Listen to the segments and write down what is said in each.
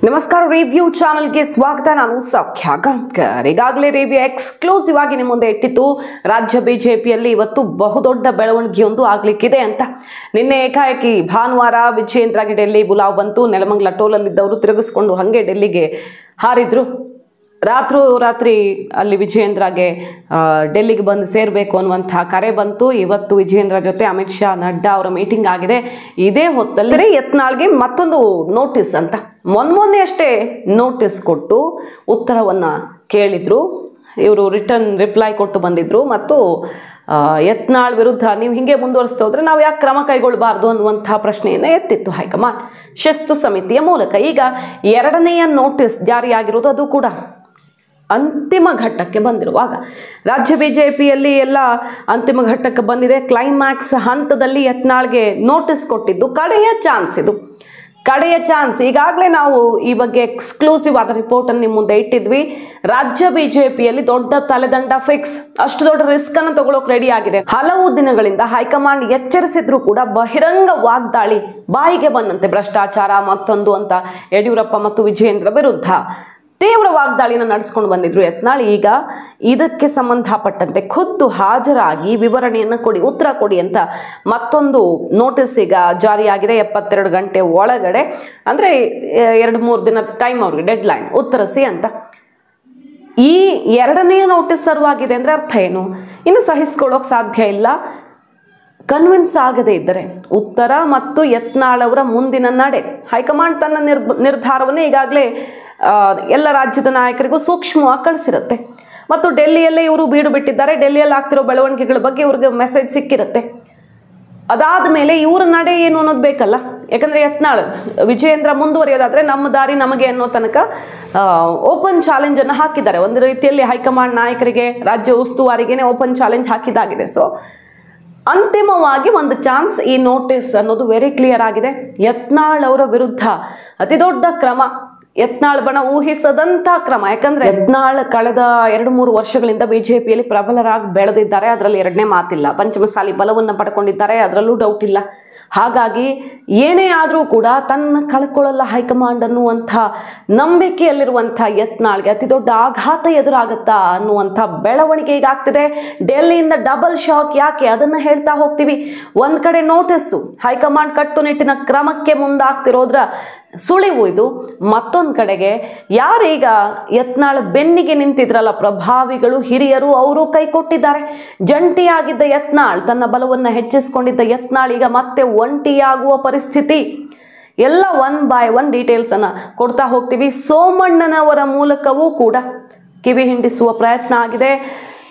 ನಮಸ್ಕಾರ review channel ಗೆ ಸ್ವಾಗತ. ನಾನು ಸೌಖ್ಯ ಗಂಕರ್. ಈಗಾಗಲೇ ರಿವ್ಯೂ ಎಕ್ಸ್ಕ್ಲೂಸಿವ್ ಆಗಿ ನಿಮ್ಮ ಮುಂದೆ ಇಟ್ಟಿತ್ತು. ರಾಜ್ಯ ಬಿಜೆಪಿಯಲ್ಲಿ ಇವತ್ತು ಬಹುದೊಡ್ಡ ಬೆಳವಣಿಗೆಯೊಂದು ಆಗ್ಲಿಕ್ಕಿದೆ ಅಂತ. ನಿನ್ನೆ ಏಕಾಏಕಿ ಭಾನುವಾರ ವಿಜಯೇಂದ್ರಗೆ ಡೆಲ್ಲಿ ಬುಲಾವ್ ಬಂತು. ನೆಲಮಂಗಲ ಟೋಲಲ್ಲಿದ್ದವರು ತಿರುಗಿಸ್ಕೊಂಡು ಹಾಗೆ ಡೆಲ್ಲಿಗೆ ಹಾರಿದ್ರು. ರಾತ್ರಿ ಅಲ್ಲಿ ವಿಜಯೇಂದ್ರಗೆ ಡೆಲ್ಲಿಗೆ ಬಂದು ಸೇರಬೇಕು ಅನ್ನುವಂಥ ಕರೆ ಬಂತು. ಇವತ್ತು ವಿಜಯೇಂದ್ರ ಜೊತೆ ಅಮಿತ್ ಶಾ, ನಡ್ಡಾ ಅವರ ಮೀಟಿಂಗ್ ಆಗಿದೆ. ಇದೇ ಹೊತ್ತಲ್ಲಿ ಯತ್ನಾಳ್ಗೆ ಮತ್ತೊಂದು ನೋಟಿಸ್ ಅಂತ ಮೊನ್ನೆ ಅಷ್ಟೇ ನೋಟಿಸ್ ಕೊಟ್ಟು ಉತ್ತರವನ್ನು ಕೇಳಿದ್ರು. ಇವರು ರಿಟರ್ನ್ ರಿಪ್ಲೈ ಕೊಟ್ಟು ಬಂದಿದ್ರು ಮತ್ತು ಯತ್ನಾಳ್ ವಿರುದ್ಧ ನೀವು ಹಿಂಗೆ ಮುಂದುವರಿಸ್ತಾ ಹೋದ್ರೆ ನಾವು ಯಾಕೆ ಕ್ರಮ ಕೈಗೊಳ್ಳಬಾರ್ದು ಅನ್ನುವಂಥ ಪ್ರಶ್ನೆಯನ್ನು ಎತ್ತಿತ್ತು ಹೈಕಮಾಂಡ್ ಶಿಸ್ತು ಸಮಿತಿಯ ಮೂಲಕ. ಈಗ ಎರಡನೆಯ ನೋಟಿಸ್ ಜಾರಿಯಾಗಿರೋದು, ಅದು ಕೂಡ ಅಂತಿಮ ಘಟ್ಟಕ್ಕೆ ಬಂದಿರುವಾಗ ರಾಜ್ಯ ಬಿಜೆಪಿಯಲ್ಲಿ ಎಲ್ಲ ಅಂತಿಮ ಘಟ್ಟಕ್ಕೆ ಬಂದಿದೆ. ಕ್ಲೈಮ್ಯಾಕ್ಸ್ ಹಂತದಲ್ಲಿ ಯತ್ನಾಳ್ಗೆ ನೋಟಿಸ್ ಕೊಟ್ಟಿದ್ದು ಕಡೆಯ ಚಾನ್ಸ್. ಇದು ಕಡೆಯ ಚಾನ್ಸ್. ಈಗಾಗಲೇ ನಾವು ಈ ಬಗ್ಗೆ ಎಕ್ಸ್ಕ್ಲೂಸಿವ್ ಆದ ರಿಪೋರ್ಟನ್ನು ನಿಮ್ಮ ಮುಂದೆ ಇಟ್ಟಿದ್ವಿ. ರಾಜ್ಯ ಬಿಜೆಪಿಯಲ್ಲಿ ದೊಡ್ಡ ತಲೆದಂಡ ಫಿಕ್ಸ್, ಅಷ್ಟು ದೊಡ್ಡ ರಿಸ್ಕ್ ಅನ್ನು ತಗೊಳ್ಳೋಕೆ ರೆಡಿ ಆಗಿದೆ. ಹಲವು ದಿನಗಳಿಂದ ಹೈಕಮಾಂಡ್ ಎಚ್ಚರಿಸಿದ್ರು ಕೂಡ ಬಹಿರಂಗ ವಾಗ್ದಾಳಿ ಬಾಯಿಗೆ ಬಂದಂತೆ ಭ್ರಷ್ಟಾಚಾರ ಮತ್ತೊಂದು ಅಂತ ಯಡಿಯೂರಪ್ಪ ಮತ್ತು ವಿಜಯೇಂದ್ರ ವಿರುದ್ಧ ತೀವ್ರ ವಾಗ್ದಾಳಿನ ನಡೆಸ್ಕೊಂಡು ಬಂದಿದ್ರು ಯತ್ನಾಳ್. ಈಗ ಇದಕ್ಕೆ ಸಂಬಂಧಪಟ್ಟಂತೆ ಖುದ್ದು ಹಾಜರಾಗಿ ವಿವರಣೆಯನ್ನು ಕೊಡಿ, ಉತ್ತರ ಕೊಡಿ ಅಂತ ಮತ್ತೊಂದು ನೋಟಿಸ್ ಈಗ ಜಾರಿಯಾಗಿದೆ. 72 ಗಂಟೆ ಒಳಗಡೆ, ಅಂದರೆ 2-3 ದಿನ ಟೈಮ್ ಅವ್ರಿಗೆ ಡೆಡ್ ಲೈನ್, ಉತ್ತರಿಸಿ ಅಂತ. ಈ ಎರಡನೆಯ ನೋಟಿಸ್ ಸರ್ವಾಗಿದೆ ಅಂದರೆ ಅರ್ಥ ಏನು? ಇನ್ನು ಸಹಿಸ್ಕೊಳ್ಳೋಕೆ ಸಾಧ್ಯ ಇಲ್ಲ. ಕನ್ವಿನ್ಸ್ ಆಗದೇ ಇದ್ದರೆ ಉತ್ತರ ಮತ್ತು ಯತ್ನಾಳ್ ಅವರ ಮುಂದಿನ ನಡೆ, ಹೈಕಮಾಂಡ್ ತನ್ನ ನಿರ್ಧಾರವನ್ನು ಈಗಾಗಲೇ ಎಲ್ಲ ರಾಜ್ಯದ ನಾಯಕರಿಗೂ ಸೂಕ್ಷ್ಮವಾಗಿ ಕಳಿಸಿರುತ್ತೆ ಮತ್ತು ಡೆಲ್ಲಿಯಲ್ಲೇ ಇವರು ಬೀಡು ಬಿಟ್ಟಿದ್ದಾರೆ. ಡೆಲ್ಲಿಯಲ್ಲಿ ಆಗ್ತಿರೋ ಬೆಳವಣಿಗೆಗಳ ಬಗ್ಗೆ ಇವ್ರಿಗೆ ಮೆಸೇಜ್ ಸಿಕ್ಕಿರುತ್ತೆ. ಅದಾದ ಮೇಲೆ ಇವರ ನಡೆ ಏನು ಅನ್ನೋದು ಬೇಕಲ್ಲ. ಯಾಕಂದರೆ ಯತ್ನಾಳ್ ವಿಜಯೇಂದ್ರ ಮುಂದುವರಿಯೋದಾದರೆ ನಮ್ಮ ದಾರಿ ನಮಗೆ ಅನ್ನೋ ತನಕ ಓಪನ್ ಚಾಲೆಂಜನ್ನು ಹಾಕಿದ್ದಾರೆ. ಒಂದು ರೀತಿಯಲ್ಲಿ ಹೈಕಮಾಂಡ್ ನಾಯಕರಿಗೆ, ರಾಜ್ಯ ಉಸ್ತುವಾರಿಗೇನೆ ಓಪನ್ ಚಾಲೆಂಜ್ ಹಾಕಿದ್ದಾಗಿದೆ. ಸೊ ಅಂತಿಮವಾಗಿ ಒಂದು ಚಾನ್ಸ್, ಈ ನೋಟಿಸ್ ಅನ್ನೋದು ವೆರಿ ಕ್ಲಿಯರ್ ಆಗಿದೆ. ಯತ್ನಾಳ್ ಅವರ ವಿರುದ್ಧ ಅತಿ ದೊಡ್ಡ ಕ್ರಮ, ಯತ್ನಾಳ್ ಬಣ ಊಹಿಸದಂಥ ಕ್ರಮ. ಯಾಕಂದ್ರೆ ಯತ್ನಾಳ್ ಕಳೆದ 2-3 ವರ್ಷಗಳಿಂದ ಬಿಜೆಪಿಯಲ್ಲಿ ಪ್ರಬಲರಾಗಿ ಬೆಳೆದಿದ್ದಾರೆ, ಅದರಲ್ಲಿ ಎರಡನೇ ಮಾತಿಲ್ಲ. ಪಂಚಮಸಾಲಿ ಬಲವನ್ನು ಪಡ್ಕೊಂಡಿದ್ದಾರೆ, ಅದರಲ್ಲೂ ಡೌಟ್ ಇಲ್ಲ. ಹಾಗಾಗಿ ಏನೇ ಆದರೂ ಕೂಡ ತನ್ನ ಕಳ್ಕೊಳ್ಳಲ್ಲ ಹೈಕಮಾಂಡ್ ಅನ್ನುವಂಥ ನಂಬಿಕೆಯಲ್ಲಿರುವಂಥ ಯತ್ನಾಳ್ಗೆ ಅತಿ ದೊಡ್ಡ ಆಘಾತ ಎದುರಾಗುತ್ತಾ ಅನ್ನುವಂಥ ಬೆಳವಣಿಗೆ ಈಗ ಆಗ್ತಿದೆ. ಡೆಲ್ಲಿಯಿಂದ ಡಬಲ್ ಶಾಕ್. ಯಾಕೆ ಅದನ್ನು ಹೇಳ್ತಾ ಹೋಗ್ತೀವಿ. ಒಂದು ಕಡೆ ನೋಟಿಸ್ಸು, ಹೈಕಮಾಂಡ್ ಕಟ್ಟುನಿಟ್ಟಿನ ಕ್ರಮಕ್ಕೆ ಮುಂದಾಗ್ತಿರೋದ್ರ ಸುಳಿವು ಇದು. ಮತ್ತೊಂದು ಕಡೆಗೆ ಯಾರೀಗ ಯತ್ನಾಳ್ ಬೆನ್ನಿಗೆ ನಿಂತಿದ್ರಲ್ಲ ಪ್ರಭಾವಿಗಳು, ಹಿರಿಯರು, ಅವರು ಕೈ ಕೊಟ್ಟಿದ್ದಾರೆ. ಜಂಟಿಯಾಗಿದ್ದ ಯತ್ನಾಳ್, ತನ್ನ ಬಲವನ್ನು ಹೆಚ್ಚಿಸಿಕೊಂಡಿದ್ದ ಯತ್ನಾಳ್ ಈಗ ಮತ್ತೆ ಒಂಟಿಯಾಗುವ ಪರಿಸ್ಥಿತಿ. ಎಲ್ಲ 1 by 1 ಡೀಟೇಲ್ಸನ್ನು ಕೊಡ್ತಾ ಹೋಗ್ತೀವಿ. ಸೋಮಣ್ಣನವರ ಮೂಲಕವೂ ಕೂಡ ಕಿವಿ ಹಿಂಡಿಸುವ ಪ್ರಯತ್ನ ಆಗಿದೆ.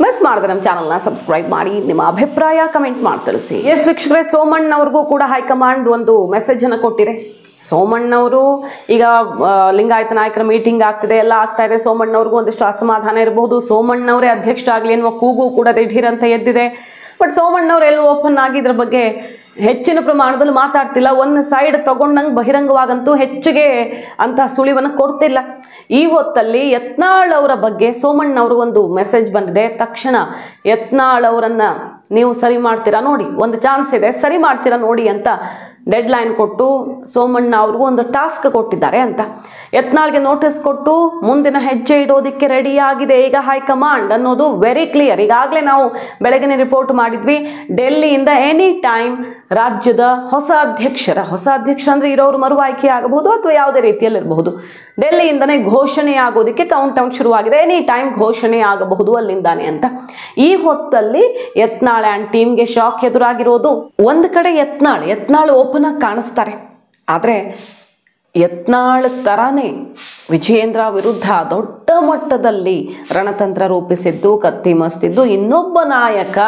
ಮಿಸ್ ಮಾಡಿದ್ರೆ ನಮ್ಮ ಚಾನಲ್ನ ಸಬ್ಸ್ಕ್ರೈಬ್ ಮಾಡಿ, ನಿಮ್ಮ ಅಭಿಪ್ರಾಯ ಕಮೆಂಟ್ ಮಾಡಿ ತಿಳಿಸಿ. ಎಸ್ ವೀಕ್ಷಕರೇ, ಸೋಮಣ್ಣವ್ರಿಗೂ ಕೂಡ ಹೈಕಮಾಂಡ್ ಒಂದು ಮೆಸೇಜನ್ನು ಕೊಟ್ಟಿದೆ. ಸೋಮಣ್ಣವರು ಈಗ ಲಿಂಗಾಯತ ನಾಯಕರ ಮೀಟಿಂಗ್ ಆಗ್ತಿದೆ, ಎಲ್ಲ ಆಗ್ತಾ ಇದೆ. ಸೋಮಣ್ಣವ್ರಿಗೂ ಒಂದಿಷ್ಟು ಅಸಮಾಧಾನ ಇರಬಹುದು. ಸೋಮಣ್ಣವರೇ ಅಧ್ಯಕ್ಷರಾಗಲಿ ಎನ್ನುವ ಕೂಗು ಕೂಡ ದಿಢೀರಂತ ಎದ್ದಿದೆ. ಬಟ್ ಸೋಮಣ್ಣವ್ರು ಎಲ್ಲೂ ಓಪನ್ ಆಗಿ ಇದ್ರ ಬಗ್ಗೆ ಹೆಚ್ಚಿನ ಪ್ರಮಾಣದಲ್ಲಿ ಮಾತಾಡ್ತಿಲ್ಲ. ಒಂದು ಸೈಡ್ ತಗೊಂಡಂಗೆ ಬಹಿರಂಗವಾಗಂತೂ ಹೆಚ್ಚಿಗೆ ಅಂತಹ ಸುಳಿವನ್ನು ಕೊಡ್ತಿಲ್ಲ. ಈ ಹೊತ್ತಲ್ಲಿ ಯತ್ನಾಳ್ ಅವರ ಬಗ್ಗೆ ಸೋಮಣ್ಣವ್ರಿಗೊಂದು ಮೆಸೇಜ್ ಬಂದಿದೆ. ತಕ್ಷಣ ಯತ್ನಾಳ್ ಅವರನ್ನು ನೀವು ಸರಿ ಮಾಡ್ತೀರಾ ನೋಡಿ, ಒಂದು ಚಾನ್ಸ್ ಇದೆ, ಸರಿ ಮಾಡ್ತೀರಾ ನೋಡಿ ಅಂತ ಡೆಡ್ ಲೈನ್ ಕೊಟ್ಟು ಸೋಮಣ್ಣ ಅವ್ರಿಗೂ ಒಂದು ಟಾಸ್ಕ್ ಕೊಟ್ಟಿದ್ದಾರೆ ಅಂತ. ಯತ್ನಾಳ್ಗೆ ನೋಟಿಸ್ ಕೊಟ್ಟು ಮುಂದಿನ ಹೆಜ್ಜೆ ಇಡೋದಕ್ಕೆ ರೆಡಿಯಾಗಿದೆ ಈಗ ಹೈಕಮಾಂಡ್ ಅನ್ನೋದು ವೆರಿ ಕ್ಲಿಯರ್. ಈಗಾಗಲೇ ನಾವು ಬೆಳಗಿನ ರಿಪೋರ್ಟ್ ಮಾಡಿದ್ವಿ. ಡೆಲ್ಲಿಯಿಂದ ಎನಿ ಟೈಮ್ ರಾಜ್ಯದ ಹೊಸ ಅಧ್ಯಕ್ಷ ಅಂದರೆ ಇರೋರು ಮರು ಆಯ್ಕೆ ಆಗಬಹುದು ಅಥವಾ ಯಾವುದೇ ರೀತಿಯಲ್ಲಿರಬಹುದು. ಡೆಲ್ಲಿಯಿಂದನೇ ಘೋಷಣೆ ಆಗೋದಕ್ಕೆ ಕೌಂಟ್ ಡೌನ್ ಶುರುವಾಗಿದೆ. ಎನಿ ಟೈಮ್ ಘೋಷಣೆ ಆಗಬಹುದು ಅಲ್ಲಿಂದಾನೆ ಅಂತ. ಈ ಹೊತ್ತಲ್ಲಿ ಯತ್ನಾಳ್ ಆ್ಯಂಡ್ ಟೀಮ್ಗೆ ಶಾಕ್ ಎದುರಾಗಿರೋದು. ಒಂದು ಕಡೆ ಯತ್ನಾಳ್ ಓಪನ್ ಆಗಿ ಕಾಣಿಸ್ತಾರೆ, ಆದರೆ ಯತ್ನಾಳ್ ತರಾನೇ ವಿಜಯೇಂದ್ರ ವಿರುದ್ಧ ದೊಡ್ಡ ಮಟ್ಟದಲ್ಲಿ ರಣತಂತ್ರ ರೂಪಿಸಿದ್ದು, ಕತ್ತಿ ಮಸ್ತಿದ್ದು ಇನ್ನೊಬ್ಬ ನಾಯಕ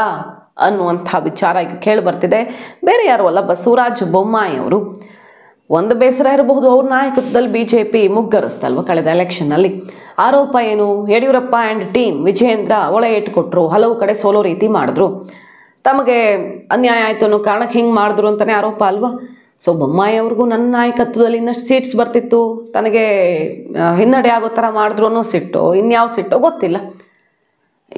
ಅನ್ನುವಂಥ ವಿಚಾರ ಈಗ ಕೇಳಿ ಬರ್ತಿದೆ. ಬೇರೆ ಯಾರು ಅಲ್ಲ, ಬಸವರಾಜ ಬೊಮ್ಮಾಯಿ ಅವರು. ಒಂದು ಬೇಸರ ಇರಬಹುದು, ಅವ್ರ ನಾಯಕತ್ವದಲ್ಲಿ ಬಿಜೆಪಿ ಮುಗ್ಗರಿಸ್ತಲ್ವ ಕಳೆದ ಎಲೆಕ್ಷನ್ನಲ್ಲಿ. ಆರೋಪ ಏನು? ಯಡಿಯೂರಪ್ಪ ಆ್ಯಂಡ್ ಟೀಮ್ ವಿಜಯೇಂದ್ರ ಒಳ ಇಟ್ಕೊಟ್ರು, ಹಲವು ಕಡೆ ಸೋಲೋ ರೀತಿ ಮಾಡಿದ್ರು, ತಮಗೆ ಅನ್ಯಾಯ ಆಯಿತು ಅನ್ನೋ ಕಾರಣಕ್ಕೆ ಹಿಂಗೆ ಮಾಡಿದ್ರು ಅಂತಲೇ ಆರೋಪ ಅಲ್ವಾ. ಸೊ ಬೊಮ್ಮಾಯಿ ಅವ್ರಿಗೂ ನನ್ನ ನಾಯಕತ್ವದಲ್ಲಿ ಇನ್ನಷ್ಟು ಸೀಟ್ಸ್ ಬರ್ತಿತ್ತು, ತನಗೆ ಹಿನ್ನಡೆ ಆಗೋ ಥರ ಮಾಡಿದ್ರು ಅನ್ನೋ ಸಿಟ್ಟು, ಇನ್ಯಾವ ಸಿಟ್ಟೋ ಗೊತ್ತಿಲ್ಲ.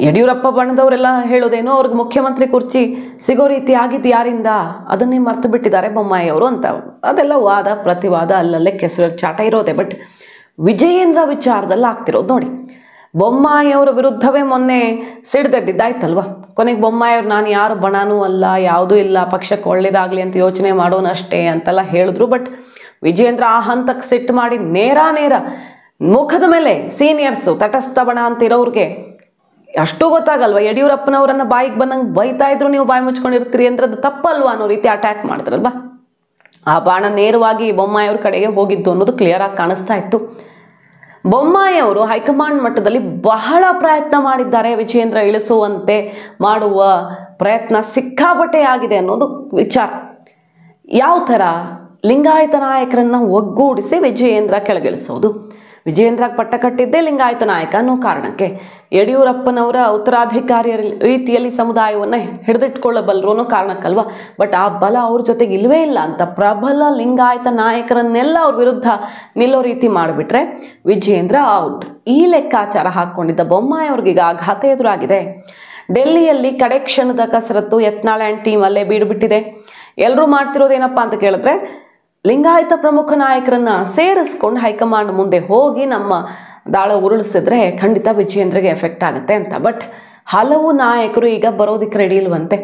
ಯಡಿಯೂರಪ್ಪ ಬಣ್ಣದವರೆಲ್ಲ ಹೇಳೋದೇನೋ ಅವ್ರಿಗೆ ಮುಖ್ಯಮಂತ್ರಿ ಕುರ್ಚಿ ಸಿಗೋ ರೀತಿ ಆಗಿದ್ದು ಯಾರಿಂದ, ಅದನ್ನೇ ಮರ್ತು ಬಿಟ್ಟಿದ್ದಾರೆ ಬೊಮ್ಮಾಯಿ ಅವರು ಅಂತ. ಅದೆಲ್ಲ ವಾದ ಪ್ರತಿವಾದ, ಅಲ್ಲಲ್ಲೇ ಕೆಸರು ಚಾಟ ಇರೋದೆ. ಬಟ್ ವಿಜಯೇಂದ್ರ ವಿಚಾರದಲ್ಲಿ ಆಗ್ತಿರೋದು ನೋಡಿ. ಬೊಮ್ಮಾಯಿಯವರ ವಿರುದ್ಧವೇ ಮೊನ್ನೆ ಸಿಡ್ದೆದ್ದಿದ್ದಾಯ್ತಲ್ವ. ಕೊನೆಗೆ ಬೊಮ್ಮಾಯಿಯವ್ರು ನಾನು ಯಾರು ಬಣನೂ ಅಲ್ಲ, ಯಾವುದೂ ಇಲ್ಲ, ಪಕ್ಷಕ್ಕೆ ಒಳ್ಳೇದಾಗಲಿ ಅಂತ ಯೋಚನೆ ಮಾಡೋನಷ್ಟೇ ಅಂತೆಲ್ಲ ಹೇಳಿದ್ರು. ಬಟ್ ವಿಜಯೇಂದ್ರ ಆ ಹಂತಕ್ಕೆ ಸಿಟ್ಟು ಮಾಡಿ ನೇರ ಮುಖದ ಮೇಲೆ ಸೀನಿಯರ್ಸು ತಟಸ್ಥ ಬಣ ಅಂತ ಇರೋರಿಗೆ ಅಷ್ಟು ಗೊತ್ತಾಗಲ್ವ, ಯಡಿಯೂರಪ್ಪನವರನ್ನ ಬಾಯಿಗೆ ಬಂದಂಗೆ ಬೈತಾ ಇದ್ರು, ನೀವು ಬಾಯಿ ಮುಚ್ಕೊಂಡಿರ್ತೀರಿ ಅಂದ್ರೆ ಅದು ತಪ್ಪಲ್ವಾ ಅನ್ನೋ ರೀತಿ ಅಟ್ಯಾಕ್ ಮಾಡಿದ್ರಲ್ವ. ಆ ಬಾಣ ನೇರವಾಗಿ ಬೊಮ್ಮಾಯಿಯವ್ರ ಕಡೆಗೆ ಹೋಗಿದ್ದು ಅನ್ನೋದು ಕ್ಲಿಯರ್ ಆಗಿ ಕಾಣಿಸ್ತಾ ಇತ್ತು. ಬೊಮ್ಮಾಯಿಯವರು ಹೈಕಮಾಂಡ್ ಮಟ್ಟದಲ್ಲಿ ಬಹಳ ಪ್ರಯತ್ನ ಮಾಡಿದ್ದಾರೆ, ವಿಜಯೇಂದ್ರ ಇಳಿಸುವಂತೆ ಮಾಡುವ ಪ್ರಯತ್ನ ಸಿಕ್ಕಾಪಟ್ಟೆ ಆಗಿದೆ ಅನ್ನೋದು ವಿಚಾರ. ಯಾವ ಥರ ಲಿಂಗಾಯತ ನಾಯಕರನ್ನ ಒಗ್ಗೂಡಿಸಿ ವಿಜಯೇಂದ್ರ ಕೆಳಗಿಳಿಸೋದು. ವಿಜಯೇಂದ್ರ ಪಟ್ಟ ಕಟ್ಟಿದ್ದೇ ಲಿಂಗಾಯತ ನಾಯಕ ಅನ್ನೋ ಕಾರಣಕ್ಕೆ, ಯಡಿಯೂರಪ್ಪನವರ ಉತ್ತರಾಧಿಕಾರಿ ರೀತಿಯಲ್ಲಿ ಸಮುದಾಯವನ್ನು ಹಿಡಿದಿಟ್ಕೊಳ್ಳಬಲ್ಲರು ಅನ್ನೋ ಕಾರಣಕ್ಕಲ್ವ. ಬಟ್ ಆ ಬಲ ಅವ್ರ ಜೊತೆಗೆ ಇಲ್ಲವೇ ಇಲ್ಲ ಅಂತ ಪ್ರಬಲ ಲಿಂಗಾಯತ ನಾಯಕರನ್ನೆಲ್ಲ ಅವ್ರ ವಿರುದ್ಧ ನಿಲ್ಲೋ ರೀತಿ ಮಾಡಿಬಿಟ್ರೆ ವಿಜಯೇಂದ್ರ ಔಟ್. ಈ ಲೆಕ್ಕಾಚಾರ ಹಾಕ್ಕೊಂಡಿದ್ದ ಬೊಮ್ಮಾಯಿಯವ್ರಿಗೀಗ ಆಘಾತ ಎದುರಾಗಿದೆ. ಡೆಲ್ಲಿಯಲ್ಲಿ ಕಡೆ ಕ್ಷಣದ ಕಸರತ್ತು ಯತ್ನಾಳ್ ಆ್ಯಂಡ್ ಟೀಮ್ ಅಲ್ಲೇ ಬೀಡುಬಿಟ್ಟಿದೆ. ಎಲ್ಲರೂ ಮಾಡ್ತಿರೋದೇನಪ್ಪ ಅಂತ ಕೇಳಿದ್ರೆ, ಲಿಂಗಾಯತ ಪ್ರಮುಖ ನಾಯಕರನ್ನ ಸೇರಿಸ್ಕೊಂಡು ಹೈಕಮಾಂಡ್ ಮುಂದೆ ಹೋಗಿ ನಮ್ಮ ದಾಳ ಉರುಳಿಸಿದ್ರೆ ಖಂಡಿತ ವಿಜಯೇಂದ್ರಗೆ ಎಫೆಕ್ಟ್ ಆಗುತ್ತೆ ಅಂತ. ಬಟ್ ಹಲವು ನಾಯಕರು ಈಗ ಬರೋದಕ್ಕೆ ರೆಡಿ ಇಲ್ವಂತೆ.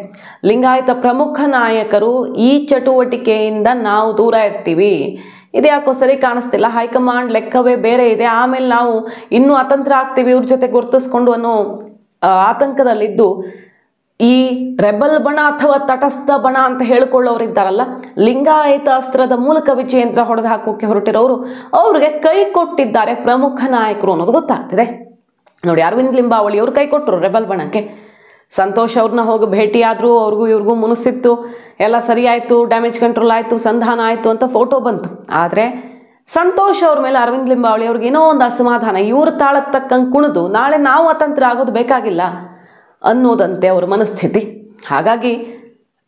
ಲಿಂಗಾಯತ ಪ್ರಮುಖ ನಾಯಕರು ಈ ಚಟುವಟಿಕೆಯಿಂದ ನಾವು ದೂರ ಇರ್ತೀವಿ, ಇದ್ಯಾಕೋ ಸರಿ ಕಾಣಿಸ್ತಿಲ್ಲ, ಹೈಕಮಾಂಡ್ ಲೆಕ್ಕವೇ ಬೇರೆ ಇದೆ, ಆಮೇಲೆ ನಾವು ಇನ್ನೂ ಅತಂತ್ರ ಆಗ್ತೀವಿ ಇವ್ರ ಜೊತೆ ಗುರುತಿಸ್ಕೊಂಡು ಅನ್ನೋ ಆತಂಕದಲ್ಲಿದ್ದು ಈ ರೆಬಲ್ ಬಣ ಅಥವಾ ತಟಸ್ಥ ಬಣ ಅಂತ ಹೇಳಿಕೊಳ್ಳೋರಿದ್ದಾರಲ್ಲ, ಲಿಂಗಾಯತ ಅಸ್ತ್ರದ ಮೂಲಕ ವಿಜಯೇಂದ್ರ ಹೊಡೆದು ಹಾಕೋಕೆ ಹೊರಟಿರೋರು ಅವ್ರಿಗೆ ಕೈ ಕೊಟ್ಟಿದ್ದಾರೆ ಪ್ರಮುಖ ನಾಯಕರು ಅನ್ನೋದು ಗೊತ್ತಾಗ್ತಿದೆ ನೋಡಿ. ಅರವಿಂದ್ ಲಿಂಬಾವಳಿ ಅವರು ಕೈ ಕೊಟ್ಟರು ರೆಬಲ್ ಬಣಕ್ಕೆ. ಸಂತೋಷ್ ಅವ್ರನ್ನ ಹೋಗಿ ಭೇಟಿಯಾದ್ರು, ಅವ್ರಿಗೂ ಇವ್ರಿಗೂ ಮುನಿಸಿತ್ತು, ಎಲ್ಲ ಸರಿ ಆಯಿತು, ಡ್ಯಾಮೇಜ್ ಕಂಟ್ರೋಲ್ ಆಯಿತು, ಸಂಧಾನ ಆಯಿತು ಅಂತ ಫೋಟೋ ಬಂತು. ಆದರೆ ಸಂತೋಷ್ ಅವ್ರ ಮೇಲೆ ಅರವಿಂದ್ ಲಿಂಬಾವಳಿ ಅವ್ರಿಗೆ ಏನೋ ಒಂದು ಅಸಮಾಧಾನ, ಇವ್ರ ತಾಳಕ್ಕೆ ತಕ್ಕಂಗೆ ಕುಣಿದು ನಾಳೆ ನಾವು ಅತಂತ್ರ ಆಗೋದು ಬೇಕಾಗಿಲ್ಲ ಅನ್ನೋದಂತೆ ಅವ್ರ ಮನಸ್ಥಿತಿ. ಹಾಗಾಗಿ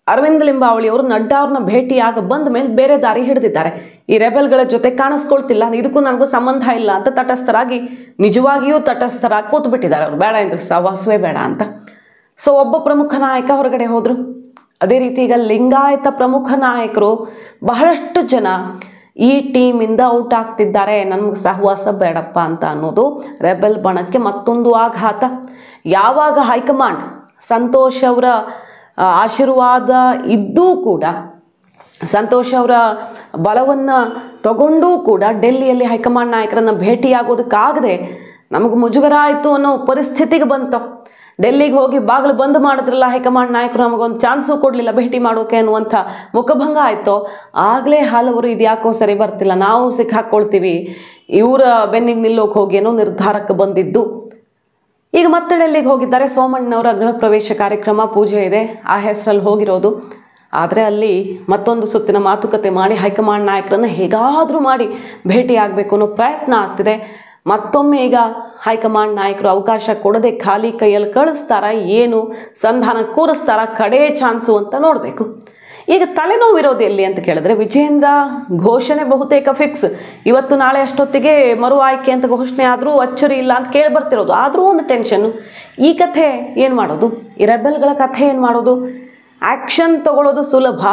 ಅರವಿಂದ್ ಲಿಂಬಾವಳಿ ಅವರು ನಡ್ಡಾ ಅವ್ರನ್ನ ಭೇಟಿಯಾಗ ಬಂದ ಮೇಲೆ ಬೇರೆ ದಾರಿ ಹಿಡಿದಿದ್ದಾರೆ. ಈ ರೆಬಲ್ಗಳ ಜೊತೆ ಕಾಣಿಸ್ಕೊಳ್ತಿಲ್ಲ, ಇದಕ್ಕೂ ನನಗೂ ಸಂಬಂಧ ಇಲ್ಲ ಅಂತ ತಟಸ್ಥರಾಗಿ ನಿಜವಾಗಿಯೂ ತಟಸ್ಥರಾಗಿ ಕೂತ್ಬಿಟ್ಟಿದ್ದಾರೆ ಅವರು, ಬೇಡ ಅಂದ್ರೆ ಸವಾಸವೇ ಬೇಡ ಅಂತ. ಸೊ ಒಬ್ಬ ಪ್ರಮುಖ ನಾಯಕ ಹೊರಗಡೆ ಹೋದರು. ಅದೇ ರೀತಿ ಈಗ ಲಿಂಗಾಯತ ಪ್ರಮುಖ ನಾಯಕರು ಬಹಳಷ್ಟು ಜನ ಈ ಟೀಮಿಂದ ಔಟ್ ಆಗ್ತಿದ್ದಾರೆ, ನಮ್ಗೆ ಸಹವಾಸ ಬೇಡಪ್ಪ ಅಂತ ಅನ್ನೋದು ರೆಬಲ್ ಬಣಕ್ಕೆ ಮತ್ತೊಂದು ಆಘಾತ. ಯಾವಾಗ ಹೈಕಮಾಂಡ್ ಸಂತೋಷ್ ಅವರ ಆಶೀರ್ವಾದ ಇದ್ದೂ ಕೂಡ, ಸಂತೋಷ್ ಅವರ ಬಲವನ್ನು ತಗೊಂಡೂ ಕೂಡ ಡೆಲ್ಲಿಯಲ್ಲಿ ಹೈಕಮಾಂಡ್ ನಾಯಕರನ್ನು ಭೇಟಿಯಾಗೋದಕ್ಕಾಗದೆ ನಮಗೆ ಮುಜುಗರ ಆಯಿತು ಅನ್ನೋ ಪರಿಸ್ಥಿತಿಗೆ ಬಂತು. ಡೆಲ್ಲಿಗೆ ಹೋಗಿ ಬಾಗಿಲು ಬಂದ್ ಮಾಡಿದ್ರಲ್ಲ ಹೈಕಮಾಂಡ್ ನಾಯಕರು, ನಮಗೊಂದು ಚಾನ್ಸು ಕೊಡಲಿಲ್ಲ ಭೇಟಿ ಮಾಡೋಕೆ ಅನ್ನುವಂಥ ಮುಖಭಂಗ ಆಯಿತು. ಆಗಲೇ ಹಲವರು ಇದ್ಯಾಕೋ ಸರಿ ಬರ್ತಿಲ್ಲ, ನಾವು ಸಿಕ್ಕಾಕ್ಕೊಳ್ತೀವಿ, ಇವರ ಬೆನ್ನಿಗೆ ನಿಲ್ಲೋಕೆ ಹೋಗಿ ಏನೋ ನಿರ್ಧಾರಕ್ಕೆ ಬಂದಿದ್ದು. ಈಗ ಮತ್ತೆ ಡೆಲ್ಲಿಗೆ ಹೋಗಿದ್ದಾರೆ. ಸೋಮಣ್ಣನವರ ಗೃಹ ಪ್ರವೇಶ ಕಾರ್ಯಕ್ರಮ ಪೂಜೆ ಇದೆ, ಆ ಹೆಸರಲ್ಲಿ ಹೋಗಿರೋದು. ಆದರೆ ಅಲ್ಲಿ ಮತ್ತೊಂದು ಸುತ್ತಿನ ಮಾತುಕತೆ ಮಾಡಿ ಹೈಕಮಾಂಡ್ ನಾಯಕರನ್ನು ಹೇಗಾದರೂ ಮಾಡಿ ಭೇಟಿ ಆಗಬೇಕು ಅನ್ನೋ ಪ್ರಯತ್ನ ಆಗ್ತಿದೆ. ಮತ್ತೊಮ್ಮೆ ಈಗ ಹೈಕಮಾಂಡ್ ನಾಯಕರು ಅವಕಾಶ ಕೊಡದೆ ಖಾಲಿ ಕೈಯಲ್ಲಿ ಕಳಿಸ್ತಾರ, ಏನು ಸಂಧಾನ ಕೂರಿಸ್ತಾರ, ಕಡೇ ಚಾನ್ಸು ಅಂತ ನೋಡಬೇಕು. ಈಗ ತಲೆನೋವಿರೋದು ಎಲ್ಲಿ ಅಂತ ಕೇಳಿದ್ರೆ, ವಿಜಯೇಂದ್ರ ಘೋಷಣೆ ಬಹುತೇಕ ಫಿಕ್ಸ್, ಇವತ್ತು ನಾಳೆ ಅಷ್ಟೊತ್ತಿಗೆ ಮರು ಆಯ್ಕೆ ಅಂತ ಘೋಷಣೆ ಆದರೂ ಅಚ್ಚರಿ ಇಲ್ಲ ಅಂತ ಕೇಳಿ ಬರ್ತಿರೋದು. ಆದರೂ ಒಂದು ಟೆನ್ಷನ್ನು, ಈ ಕಥೆ ಏನು ಮಾಡೋದು, ಈ ರೆಬಲ್ಗಳ ಕಥೆ ಏನು ಮಾಡೋದು? ಆ್ಯಕ್ಷನ್ ತಗೊಳ್ಳೋದು ಸುಲಭ,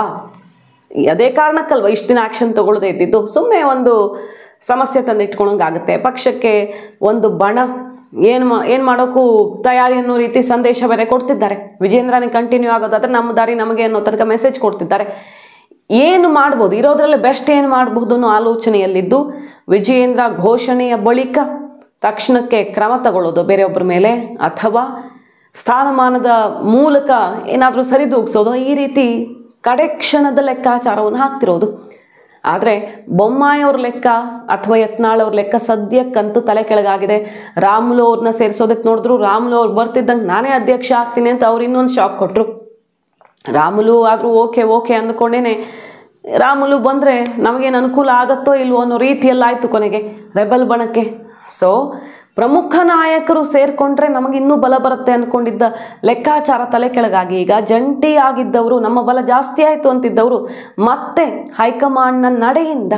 ಅದೇ ಕಾರಣಕ್ಕಲ್ವ ಇಷ್ಟು ದಿನ ಆ್ಯಕ್ಷನ್ ತಗೊಳ್ಳೋದೇ ಇದ್ದಿದ್ದು. ಸುಮ್ಮನೆ ಒಂದು ಸಮಸ್ಯೆ ತಂದಿಟ್ಕೊಳಂಗಾಗುತ್ತೆ. ಪಕ್ಷಕ್ಕೆ ಒಂದು ಬಣ ಏನು ಮಾಡೋಕ್ಕೂ ತಯಾರಿ ಅನ್ನೋ ರೀತಿ ಸಂದೇಶ ಬೇರೆ ಕೊಡ್ತಿದ್ದಾರೆ. ವಿಜಯೇಂದ್ರನೇ ಕಂಟಿನ್ಯೂ ಆಗೋದಾದ್ರೆ ನಮ್ಮ ದಾರಿ ನಮಗೆ ಅನ್ನೋ ತನಕ ಮೆಸೇಜ್ ಕೊಡ್ತಿದ್ದಾರೆ. ಏನು ಮಾಡ್ಬೋದು, ಇರೋದ್ರಲ್ಲೇ ಬೆಸ್ಟ್ ಏನು ಮಾಡಬಹುದು ಅನ್ನೋ ಆಲೋಚನೆಯಲ್ಲಿದ್ದು ವಿಜಯೇಂದ್ರ ಘೋಷಣೆಯ ಬಳಿಕ ತಕ್ಷಣಕ್ಕೆ ಕ್ರಮ ತಗೊಳ್ಳೋದು ಬೇರೆಯೊಬ್ಬರ ಮೇಲೆ, ಅಥವಾ ಸ್ಥಾನಮಾನದ ಮೂಲಕ ಏನಾದರೂ ಸರಿದೂಗಿಸೋದು, ಈ ರೀತಿ ಕಡೆ ಕ್ಷಣದ ಲೆಕ್ಕಾಚಾರವನ್ನು ಹಾಕ್ತಿರೋದು. ಆದರೆ ಬೊಮ್ಮಾಯಿಯವ್ರ ಲೆಕ್ಕ ಅಥವಾ ಯತ್ನಾಳ್ ಅವ್ರ ಲೆಕ್ಕ ಸದ್ಯಕ್ಕಂತೂ ತಲೆ ಕೆಳಗಾಗಿದೆ. ರಾಮುಲು ಅವ್ರನ್ನ ಸೇರಿಸೋದಕ್ಕೆ ನೋಡಿದ್ರು, ರಾಮುಲು ಅವ್ರು ಬರ್ತಿದ್ದಂಗೆ ನಾನೇ ಅಧ್ಯಕ್ಷ ಆಗ್ತೀನಿ ಅಂತ ಅವ್ರು ಇನ್ನೊಂದು ಶಾಕ್ ಕೊಟ್ಟರು. ರಾಮುಲು ಆದರೂ ಓಕೆ ಅಂದ್ಕೊಂಡೇನೆ ರಾಮುಲು ಬಂದರೆ ನಮಗೇನು ಅನುಕೂಲ ಆಗುತ್ತೋ ಇಲ್ವೋ ಅನ್ನೋ ರೀತಿಯಲ್ಲಾಯಿತು ಕೊನೆಗೆ ರೆಬಲ್ ಬಣಕ್ಕೆ. ಸೊ ಪ್ರಮುಖ ನಾಯಕರು ಸೇರಿಕೊಂಡ್ರೆ ನಮಗಿನ್ನೂ ಬಲ ಬರುತ್ತೆ ಅಂದ್ಕೊಂಡಿದ್ದ ಲೆಕ್ಕಾಚಾರ ತಲೆ ಕೆಳಗಾಗಿ ಈಗ ಜಂಟಿ ಆಗಿದ್ದವರು, ನಮ್ಮ ಬಲ ಜಾಸ್ತಿ ಆಯಿತು ಅಂತಿದ್ದವರು ಮತ್ತೆ ಹೈಕಮಾಂಡ್ನ ನಡೆಯಿಂದ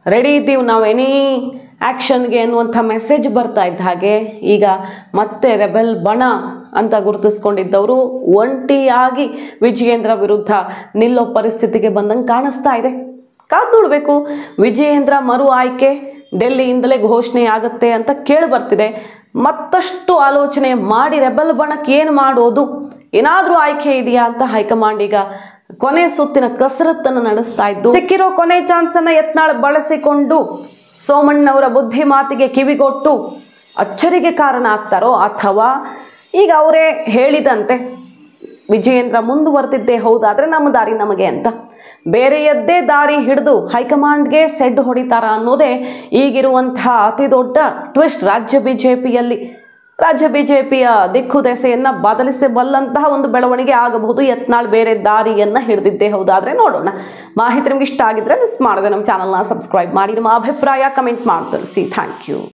ರೆಡಿ ಇದ್ದೀವಿ ನಾವು ಎನಿ ಆ್ಯಕ್ಷನ್ಗೆ ಅನ್ನುವಂಥ ಮೆಸೇಜ್ ಬರ್ತಾ ಇದ್ದ ಹಾಗೆ ಈಗ ಮತ್ತೆ ರೆಬೆಲ್ ಬಣ ಅಂತ ಗುರುತಿಸ್ಕೊಂಡಿದ್ದವರು ಒಂಟಿಯಾಗಿ ವಿಜಯೇಂದ್ರ ವಿರುದ್ಧ ನಿಲ್ಲೋ ಪರಿಸ್ಥಿತಿಗೆ ಬಂದಂಗೆ ಕಾಣಿಸ್ತಾ ಇದೆ. ಕಾದು ನೋಡಬೇಕು ವಿಜಯೇಂದ್ರ ಮರು ಆಯ್ಕೆ ಡೆಲ್ಲಿಯಿಂದಲೇ ಘೋಷಣೆ ಆಗುತ್ತೆ ಅಂತ ಕೇಳಿ ಬರ್ತಿದೆ. ಮತ್ತಷ್ಟು ಆಲೋಚನೆ ಮಾಡಿ ರೆಬಲ್ ಬಣಕ್ಕೆ ಏನು ಮಾಡೋದು, ಏನಾದರೂ ಆಯ್ಕೆ ಇದೆಯಾ ಅಂತ ಹೈಕಮಾಂಡ್ ಈಗ ಕೊನೆ ಸುತ್ತಿನ ಕಸರತ್ತನ್ನು ನಡೆಸ್ತಾ ಇದ್ದು, ಸಿಕ್ಕಿರೋ ಕೊನೆ ಚಾನ್ಸನ್ನು ಯತ್ನಾಳ್ ಬಳಸಿಕೊಂಡು ಸೋಮಣ್ಣವರ ಬುದ್ಧಿ ಮಾತಿಗೆ ಕಿವಿಗೊಟ್ಟು ಅಚ್ಚರಿಗೆ ಕಾರಣ ಆಗ್ತಾರೋ, ಅಥವಾ ಈಗ ಅವರೇ ಹೇಳಿದಂತೆ ವಿಜಯೇಂದ್ರ ಮುಂದುವರೆದಿದ್ದೇ ಹೌದಾದರೆ ನಮ್ಮ ದಾರಿ ನಮಗೆ ಅಂತ ಬೇರೆಯದ್ದೇ ದಾರಿ ಹಿಡಿದು ಹೈಕಮಾಂಡ್ಗೆ ಸೆಡ್ ಹೊಡಿತಾರ ಅನ್ನೋದೇ ಈಗಿರುವಂತಹ ಅತಿ ದೊಡ್ಡ ಟ್ವಿಸ್ಟ್ ರಾಜ್ಯ ಬಿಜೆಪಿಯಲ್ಲಿ. ರಾಜ್ಯ ಬಿಜೆಪಿಯ ದಿಕ್ಕು ದೆಸೆಯನ್ನು ಬದಲಿಸಬಲ್ಲಂತಹ ಒಂದು ಬೆಳವಣಿಗೆ ಆಗಬಹುದು. ಯತ್ನಾಳ್ ಬೇರೆ ದಾರಿಯನ್ನು ಹಿಡಿದಿದ್ದೇ ಹೌದಾದರೆ ನೋಡೋಣ. ಮಾಹಿತಿ ನಿಮ್ಗೆ ಇಷ್ಟ ಆಗಿದ್ರೆ ಮಿಸ್ ಮಾಡದೆ ನಮ್ಮ ಚಾನಲ್ನ ಸಬ್ಸ್ಕ್ರೈಬ್ ಮಾಡಿ, ನಿಮ್ಮ ಅಭಿಪ್ರಾಯ ಕಮೆಂಟ್ ಮಾಡಿ ತಿಳಿಸಿ. Thank you.